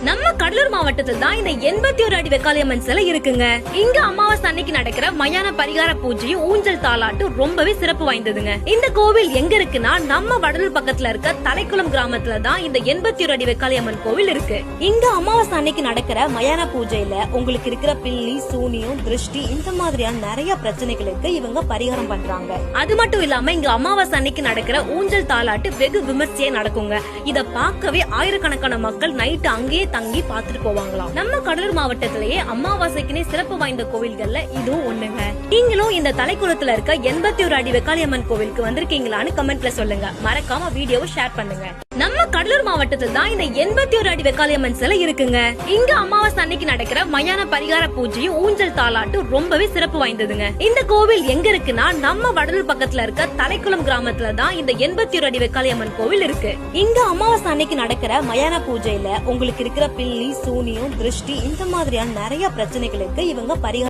நம்ம கடலூர் மாவட்டத்தில் தான் இந்த 81 அடி வெக்காளியம்மன் சிலை இருக்குங்க. இங்க அமாவாசை அன்னைக்கு நடக்கிற மயான பரிகார பூஜையும் ஊஞ்சல் தாலாட்டு ரொம்பவே சிறப்பு வாய்ந்ததுங்க. இந்த கோவில் எங்க இருக்குன்னா நம்ம வடலூர் பக்கத்துல இருக்க தலைக்குளம் கிராமத்துல தான் இந்த 81 அடி வெக்காளியம்மன் கோவில் இருக்கு. இங்க அமாவாசை அன்னைக்கு நடக்கிற மயான பூஜையில உங்களுக்கு இருக்கிற பில்லி, சூனியம், திருஷ்டி இந்த மாதிரியான நிறைய பிரச்சனைகளுக்கு இவங்க பரிகாரம் பண்றாங்க. அது மட்டும் இல்லாம இங்க அமாவாசை அன்னைக்கு நடக்கிற ஊஞ்சல் தாலாட்டு வெகு விமர்சையா நடக்குங்க. இத பார்க்கவே ஆயிரக்கணக்கான மக்கள் நைட்டு அங்கேயே தங்கி பாத்துட்டு போவாங்களாம். நம்ம கடலூர் மாவட்டத்திலேயே அமாவாசைக்குனே சிறப்பு வாய்ந்த கோவில்கள்ல இதுவும் ஒண்ணுங்க. நீங்களும் இந்த தலைக்குளத்துல இருக்க 81 அடி வெக்காளியம்மன் கோவிலுக்கு வந்திருக்கீங்களான்னு கமெண்ட்ல சொல்லுங்க. மறக்காம வீடியோவை ஷேர் பண்ணுங்க. நம்ம கடலூர் மாவட்டத்தில் தான் இந்த 81 அடி வெக்காளியம்மன் சிலை இருக்குங்க. இங்க அமாவாசை அன்னைக்கு நடக்கிற மயான பரிகார பூஜையும் ஊஞ்சல் தாலாட்டு ரொம்பவே சிறப்பு வாய்ந்ததுங்க. இந்த கோவில் எங்க இருக்குன்னா நம்ம வடலூர் பக்கத்துல இருக்க தலைக்குளம் கிராமத்துல தான் இந்த 81 அடி வெக்காளியம்மன் கோவில் இருக்கு. இங்க அமாவாசை அன்னைக்கு நடக்கிற மயான பூஜையில உங்களுக்கு இருக்கிற பில்லி, சூனியம், திருஷ்டி இந்த மாதிரியான நிறைய பிரச்சனைகளுக்கு இவங்க பரிகாரம்